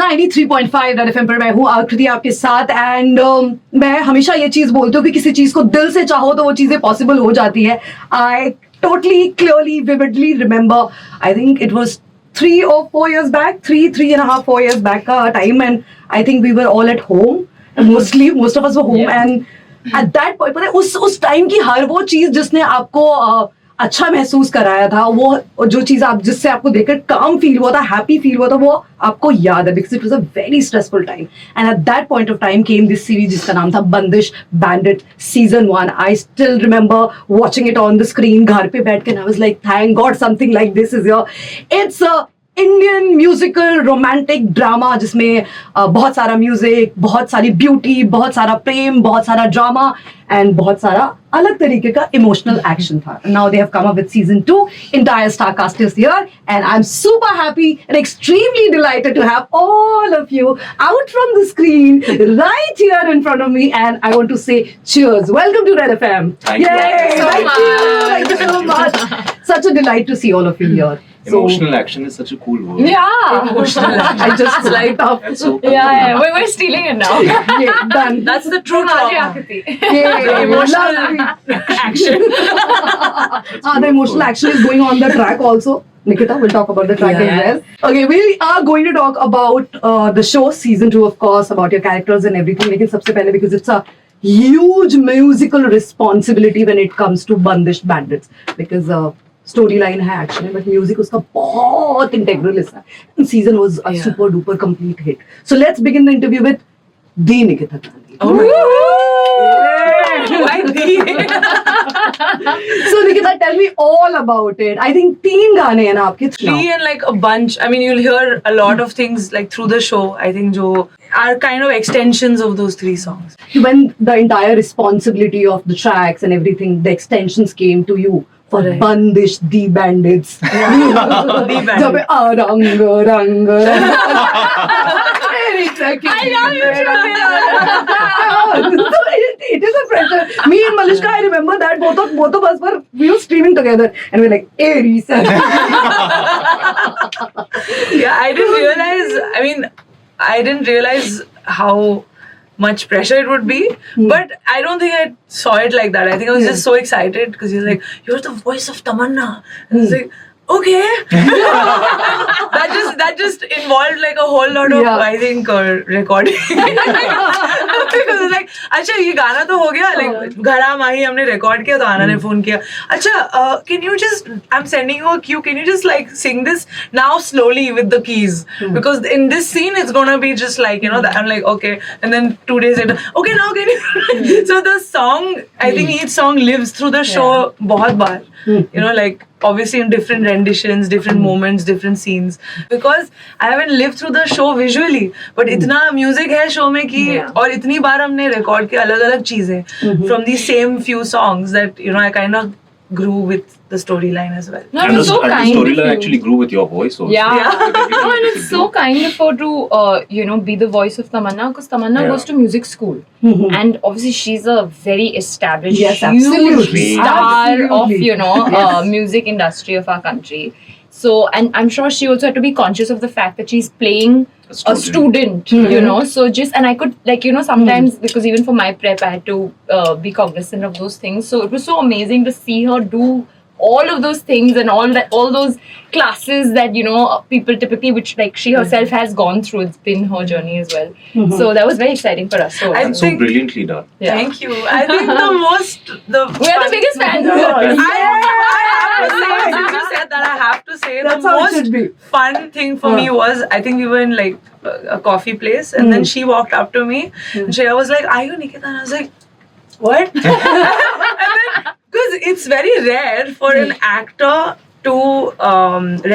93.5 red FM पर मैं हूँ आकृति आपके साथ एंड मैं हमेशा ये चीज बोलती हूँ कि किसी चीज को दिल से चाहो तो वो चीजें पॉसिबल हो जाती है. I totally clearly vividly remember I think it was 3 or 4 years back, 3.5, 4 years back का time, and I think we were all at home. Most of us were home, and at that point, पता है उस time की हर वो चीज जिसने आपको अच्छा महसूस कराया था, वो जो चीज आप जिससे आपको देखकर काम फील हुआ था, हैप्पी फील हुआ था, वो आपको याद है because it was a very stressful time. And at that point of time came this series जिसका नाम था बंदिश bandit season 1. I still remember watching it on the screen घर पे बैठ के, and I was like, thank God something like this is here. It's a Indian musical romantic drama जिसमें बहुत सारा म्यूजिक, बहुत सारी ब्यूटी, बहुत सारा प्रेम, बहुत सारा ड्रामा एंड बहुत सारा अलग तरीके का इमोशनल एक्शन था. Now they have come up with season 2. Entire star cast is here and I'm super happy and extremely delighted to have all of you out from the screen right here in front of me, and I want to say cheers. Welcome to Red FM. Thank you. Thank you so much. Such a delight to see all of you here. Emotional action is such a cool word. Yeah. Emotional. I just light up. That's so cool. Yeah. We're stealing it now. Yeah, done. That's the true trauma. Yeah, Emotional action. The emotional action is going on the track also. Nikita, we'll talk about the track as well. Okay, we are going to talk about the show season 2, of course, about your characters and everything. लेकिन सबसे पहले because it's a huge musical responsibility when it comes to Bandish Bandits, because story line है action है, but music उसका बहुत integral हिस्सा है. And season was a super duper complete hit. So let's begin the interview with the Nikita Gandhi. So Nikita, tell me all about it. I think 3 गाने हैं ना आपके. 3 and like a bunch. I mean, you'll hear a lot of things like through the show. I think जो are kind of extensions of those 3 songs. When the entire responsibility of the tracks and everything, the extensions came to you for Bandish, the Bandits. The Bandits. जब रंग रंग exactly. I love you, It is a pressure. Me and Malishka, I remember that both of us we were streaming together and we were like, Aries. Yeah, I didn't realize how much pressure it would be, but I don't think I saw it like that. I think I was just so excited because he's like, you're the voice of Tamanna, and I was like, okay. that just involved like a whole lot of I think recording. Because it's like, अच्छा ये गाना तो हो गया, like घरा माही हमने record किया तो आना ने phone किया, अच्छा can you just, I'm sending you a cue, can you just like sing this now slowly with the keys, because in this scene it's gonna be just like, you know, that I'm like, okay, and then 2 days later, okay, now can you so the song, I think each song lives through the show बहुत बार, you know, like obviously in different renditions, different moments, different scenes, because I haven't lived through the show visually, but इतना music है show में कि और इतनी बार हमने record के अलग-अलग चीजें from these same few songs that, you know, I kind of grew with the storyline as well. No, And it's so the kind of storyline you. actually grew with your voice also. Yeah. Everything No, and that it's you so do. kind of her to, you know, be the voice of Tamanna, because Tamanna goes to music school. And obviously she's a very established, Yes, huge absolutely. star of, Absolutely. you know, music industry of our country. So, and I'm sure she also had to be conscious of the fact that she's playing a student, you know, so just, and I could, like, you know, sometimes, because even for my prep, I had to be cognizant of those things. So it was so amazing to see her do all of those things and all those classes that, you know, people typically, which like she herself has gone through. It's been her journey as well. So that was very exciting for us. So, And so brilliantly done. yeah. Thank you. I think the We are the biggest fans of yours. I have to say, since you said that, I have to say That's the how it should be. most fun thing for me was, I think we were in like a coffee place, and then she walked up to me and Shreya was like, "Are you Nikita?" And I was like, "What?" And then, because it's very rare for an actor to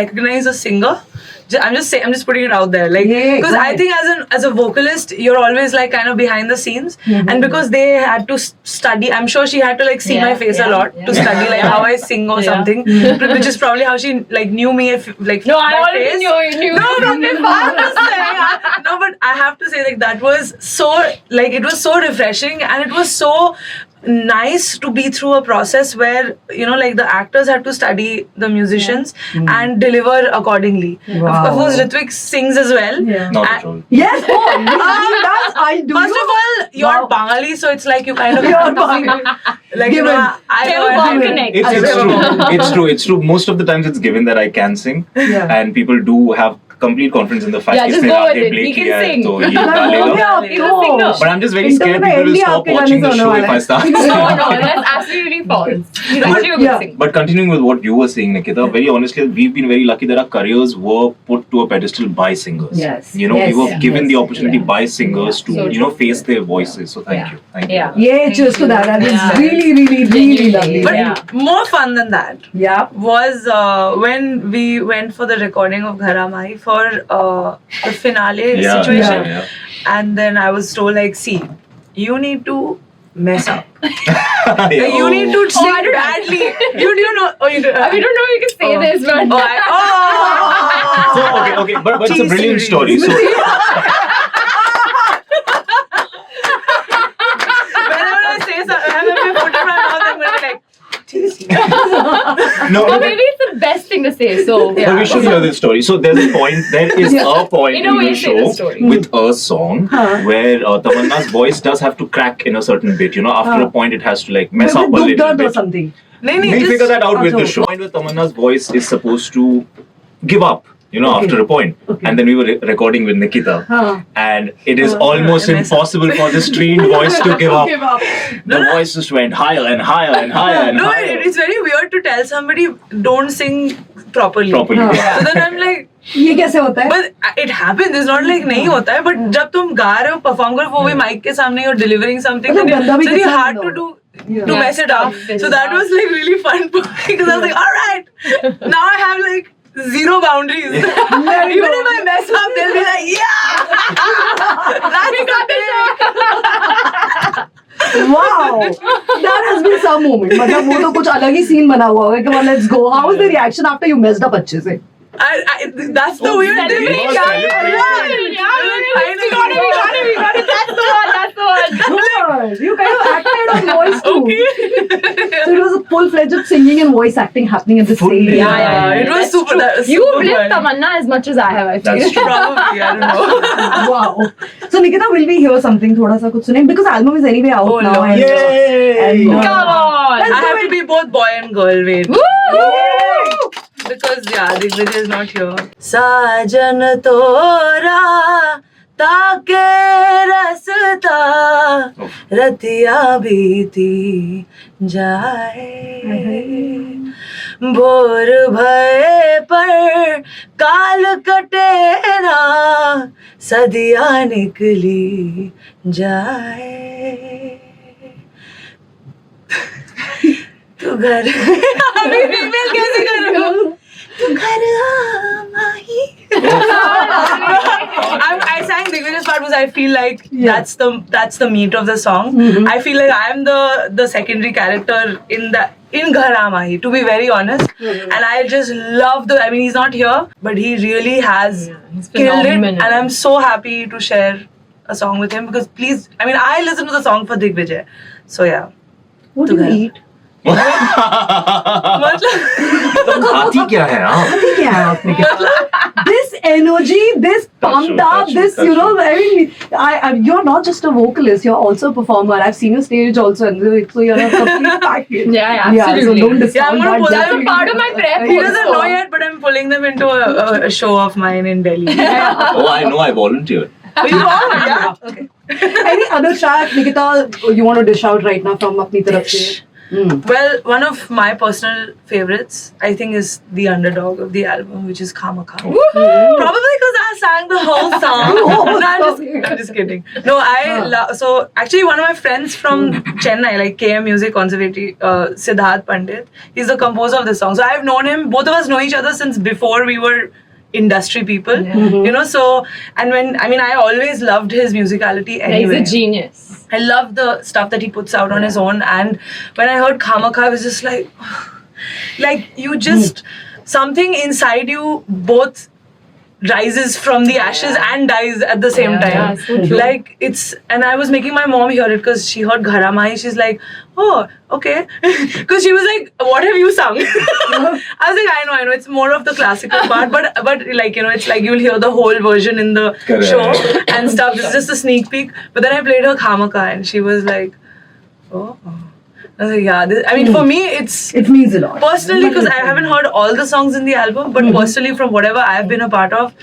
recognize a singer. I'm just putting it out there, like, because I think as a vocalist, you're always like kind of behind the scenes, and because they had to study, I'm sure she had to like see my face a lot to study like how I sing or something, which is probably how she like knew me, if like No, I my already face. knew No, from no, but I have to say like that was so, like, it was so refreshing, and it was so nice to be through a process where, you know, like the actors had to study the musicians and deliver accordingly. Wow. Of course, Ritwik sings as well. Yeah. Not And- at all. Yes, oh, he does. I do. First of all, you're Wow. Bangali, so it's like you kind of You're Bangali. like, you know, Given. I They know were I born have- connect. It's true. It's true. It's true. Most of the times it's given that I can sing, Yeah. and people do have complete confidence in the fact Yeah, कि just फिर go with आगे it. play He can किया है, sing. तो ये Like, गा हो लेगा. गया He's a singer. आपको. But I'm just very Interview scared में people will Andy stop आपके watching the गाने से show होने if I वाला start. No, that's absolutely false. He's actually a good Yeah. singer. But continuing with what you were saying, Nikita, very honestly, we've been very lucky that our careers were put to a pedestal by singers. Yes. You know, Yes. we were Yeah. given the Yes. opportunity Yeah. by singers to, So you know, true. face their voices. So thank Yeah. you. Thank you. Yeah. Yeah, cheers to that. That is Yeah. really, really, really Genuinely. lovely. But Yeah. more fun than that Yeah. was when we went for the recording of Gharamai for the finale Yeah, situation. yeah. And then I was told, like, see, you need to mess up. Yeah. Like, you need to Oh, I sing don't- badly. You do know. Oh, you do. We don't know if you can say Oh. this, but Oh, I, So, okay, but it's a Tea brilliant series. story. So, whenever I say something, whenever I put it in my mouth, I'm going to be like, tea series. no, or maybe it's the best thing to say. So Yeah. But we should hear this story. So there is a point In in, a way, the say the show story. with a song where Tamanna's voice does have to crack in a certain bit. You know, after a point, it has to like mess up a With little Dugdad or bit. something. नहीं नहीं We'll just figure that out with the अच्छा, show. Point where Tamanna's voice is supposed to give up. You know, Okay. after a point. Okay. And then we were recording with Nikita. Huh. And it is Oh, almost I messed up. impossible for this trained voice to give up. Give up. The voice just went higher and higher and higher and No, higher. it's very weird to tell somebody don't sing properly. Properly. हाँ. So then I'm like, ये कैसे होता है? but it happens. It's not like नहीं होता है. But जब तुम गा रहे हो, perform कर वो भी mic के सामने you're delivering something. मतलब then गंदा भी it's very कितना hard to गंदा do. Yeah. To Yeah, mess it up. tough, it So is that tough. was like really fun for me because I was like, all right, now I have like zero boundaries. Even if I mess up, they'll be like, yeah, that's got it. Wow, that has been some moment. मतलब वो तो कुछ अलग ही scene बना हुआ होगा कि well, let's go. How was the reaction after you messed up अच्छे से? That's the weird thing. Celebration. we got it. That's the one. Good. You kind of acted on voice too. Okay. So it was a full-fledged singing and voice acting happening at the same Fully. time. Yeah. It was That's super. true. That was You've super lived fun. Tamanna as much as I have, I feel. That's true. Probably, I don't know. Wow. So Nikita, will we hear something थोड़ा सा कुछ सुने? Because album is anyway out Oh, now. Lord. And, Yay! and, Come on. Let's I do have it. to be both boy and girl. Wait. Woo! Because yeah, Digvijay is not here. Sajan tora ताके रसता रतिया बीती जाए भोर भये पर काल कटे ना सदिया निकली जाए तू घर अभी फीमेल कैसे करूँ तू घर आ माही I sang Digvijay's part because I feel like that's the meat of the song. I feel like I am the secondary character in Ghar Aa Mahi, to be very honest. And I just love I mean, he's not here, but he really has he's killed it. phenomenal. And I'm so happy to share a song with him because please, I mean, I listen to the song for Digvijay. So yeah. What do you eat? मतलब खाती क्या है आप? Aati क्या है आप Nikita? This energy, this pumped true, up, that's true, this, that's you know, true. I mean, you're not just a vocalist, you're also a performer. I've seen your stage also, and so you're a complete package. Yeah, So absolutely. don't Yeah, discount I'm gonna that. pull that definitely. part of my prep he doesn't also. know yet, but I'm pulling them into a show of mine in Delhi. Oh, I know. I volunteered. You are? Yeah. Okay. Any other track, Nikita, you want to dish out right now from apni taraf se? Well, one of my personal favorites, I think, is the underdog of the album, which is Khamaka. Probably because I sang the whole song. No, I'm just kidding. No, I love. So actually, one of my friends from Chennai, like KM Music Conservatory, Siddharth Pandit, he's the composer of this song. So I've known him. Both of us know each other since before we were industry people. You know. So and I always loved his musicality anyway. He's a genius. I love the stuff that he puts out on his own. And when I heard Khamaka, I was just like you just, something inside you both rises from the ashes and dies at the same time. yeah, so true. Like it's, and I was making my mom hear it because she heard Ghara Mahi. She's like, oh, okay, because she was like, what have you sung? I was like, I know, it's more of the classical part, but like, you know, it's like you'll hear the whole version in the Correct. show and stuff. It's just a sneak peek. But then I played her Khamaka and she was like, oh. I was like, yeah, I mean, for me, It means a lot. personally, because I haven't heard all the songs in the album, but personally, from whatever I've been a part of,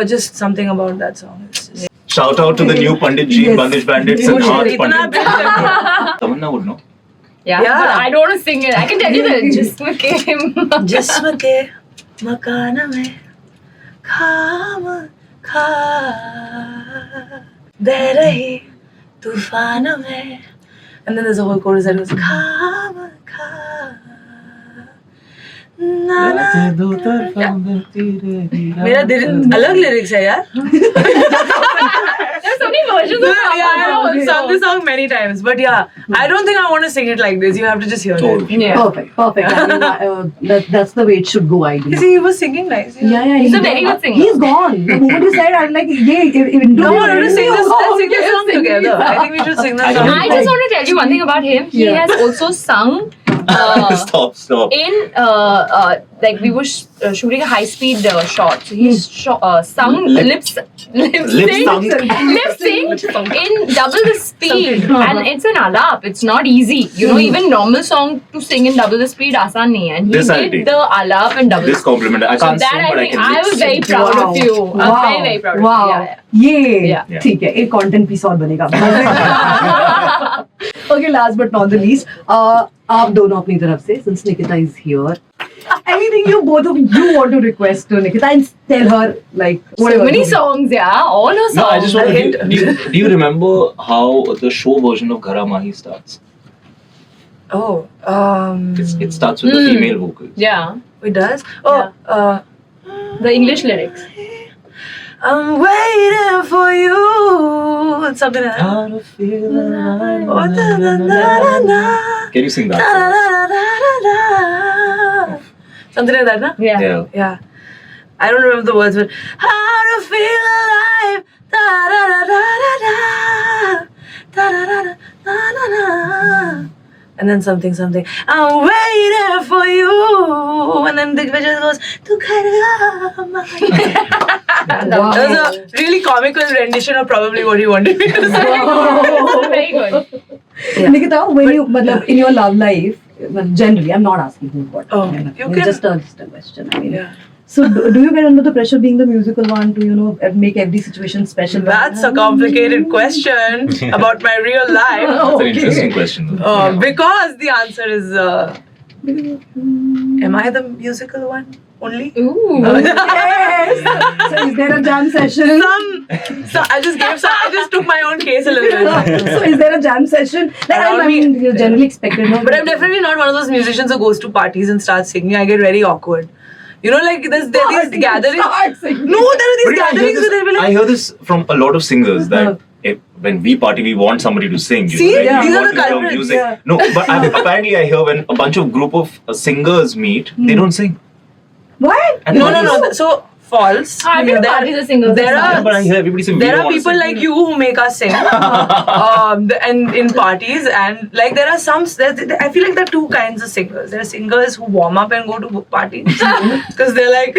just something about that song. It's just, Shout out to the new Pandit Ji, Yes. Bandish Bandits, Oh, and shit. Heart Itna Pandit. big- Tamanna would know. Yeah, Yeah. but I don't want to sing it. I can tell you that Jism came. जिस्म के मकान में खाम खा बह रही तूफान में, and then there's a whole chorus that goes खाम खा ना ना। मेरा अलग लिरिक्स है यार. There's so many versions of Yeah, I've sung this song many times, but yeah, I don't think I want to sing it like this. You have to just hear Oh. it. Yeah. Perfect. I mean, that's the way it should go, ideally. See, he was singing nice. Yeah, He's a very good singer. He's gone. The moment you said, I'm like, yeah, even No, I want to sing this. Oh, Let's sing this okay, song sing it. together. I think we should sing I this don't song. I just want to tell you one thing about him. He Yeah. has also sung Stop. in like we were shooting a high speed shot. So he sung lip synced in double the speed, and it's an alap. It's not easy. You know, even normal song to sing in double the speed, asan nahi hai. And he This I did did. the alap and double. This compliment. I So can't that sing, I but I think can I lip was very sync. proud of you. I'm very very proud of you. Wow. Yeah, ये Yeah. ठीक है, एक content piece और बनेगा. Okay, last but not the least, आप दोनों अपनी तरफ से, since Nikita is here, anything you both of you want to request to Nikita and tell her like So whatever. many songs, yeah. All her songs. No, I just want I'll to. Do you remember how the show version of Ghara Mahi starts? Oh, It starts with the female vocals. Yeah. it does. Oh, The English lyrics. I'm waiting for you. It's something like that. Oh, da, da, da, da, da. Can you sing Da, that? da, da, da, da, da. Something like that, na? Yeah. Yeah. Yeah. I don't remember the words, but how to feel alive. Da da da da da da. Da da da da da da da. And then something. I'm waiting for you. And then Digvijay goes, Tu kar Wow. That was a really comical rendition of probably what he wanted me to say. Very good. Yeah. Nikita, when you, matlab, in your love life, well, generally, I'm not asking you what. Oh, you know, you it's can- just a question. I mean, Yeah. so do you get under the pressure being the musical one to make every situation special? That's a complicated question about my real life. That's an interesting question. though. Because the answer is, am I the musical one only? Ooh. Yes. So is there a jam session? I just took my own case a little bit. So is there a jam session? Like, I Around mean, me. you're generally expected, no? But I'm definitely not one of those musicians who goes to parties and starts singing. I get very awkward. You know, like there are these gatherings. No, there are But these yeah, gatherings where they'll be I like, hear this from a lot of singers that when we party, we want somebody to sing. You See? know, like, Yeah. we These are want the to hear culprits, music. yeah. No, but apparently I hear when a bunch of group of singers meet, they don't sing. What? And no. So false. I've been to parties with singers. There as well. Yeah, but I hear everybody say we There don't are wanna people sing. like you who make us sing, and in parties, and like there are some. I feel like there are two kinds of singers. There are singers who warm up and go to parties because they're like.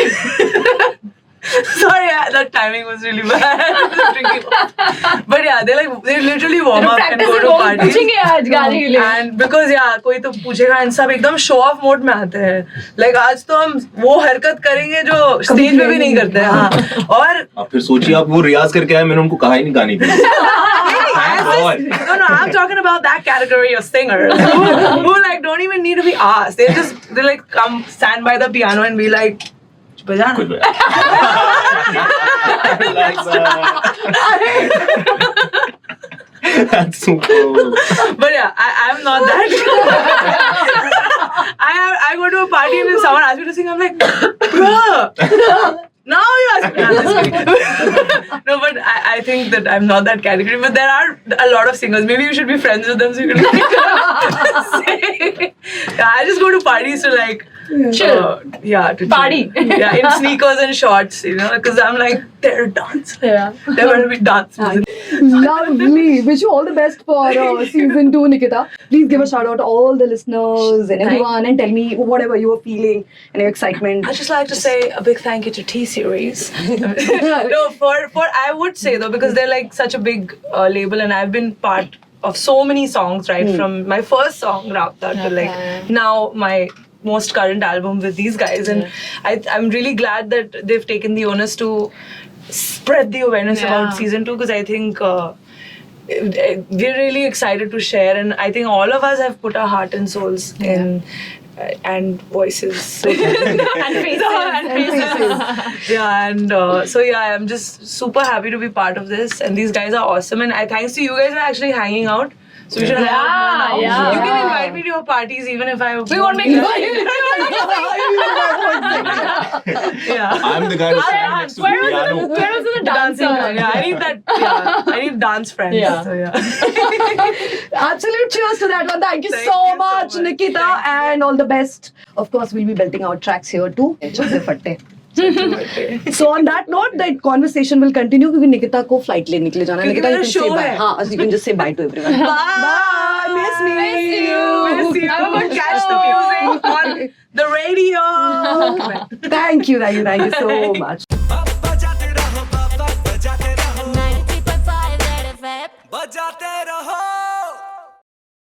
Sorry, that timing was really bad. But yeah, they literally warm up and go to parties. पूछेंगे आज गाने के लिए. And because कोई तो पूछेगा and सब एकदम show off mode में आते हैं. Like आज तो हम वो हरकत करेंगे जो stage पे भी नहीं करते हैं. हाँ. और आप फिर सोचिए आप वो रियाज करके आए मैंने उनको कहा ही नहीं गाने के लिए. No, I'm talking about that category of singers who like don't even need to be asked. They like come stand by the piano and be like, "Bajana." कुछ भी. Like that. That's super. But yeah, I'm not that. I go to a party and if someone asks me to sing, I'm like, bruh. Now you ask me. No, I'm just kidding. No, but I think that I'm not that category, but there are a lot of singers. Maybe you should be friends with them so you can say. Yeah, I just go to parties to like Chill. to Party. chill. Yeah, in sneakers and shorts, you know, because I'm like, they're dancers. Yeah. There will be dance music. Lovely. Wish you all the best for season 2, Nikita. Please give a shout out to all the listeners and everyone and tell me whatever you are feeling and your excitement. I'd just like to say a big thank you to T-Series. No, for I would say though, because they're like such a big label and I've been part of so many songs, right? From my first song, Rabta, to like now my most current album with these guys. And I'm really glad that they've taken the onus to spread the awareness about season 2, because I think we're really excited to share, and I think all of us have put our heart and souls in and voices And faces. yeah, and so yeah, I'm just super happy to be part of this, and these guys are awesome, and thanks to you guys for actually hanging out. So we should hang out more now. Yeah. You can invite me to your parties even if I We won't make it. Yeah. I'm the guy who's standing next to the piano. Where was the Dancing. dancer? Yeah, I need that. Yeah, I need dance friends. Yeah. So yeah. Absolute cheers to that one. Thank you Thank so you so much, much. Nikita, Thank you. and all the best. Of course, we'll be belting out tracks here too. Chatte fatte. So on that note, that conversation will continue because Nikita को flight लेने के लिए जाना है. क्योंकि Nikita, you मेरा can say show bye. है. हाँ, you can just say bye to everyone. Bye. Miss me. Miss you. Have a good Catch the show. music on the radio. Thank you so much. बजाते रहो 93.5 red FM बजाते रहो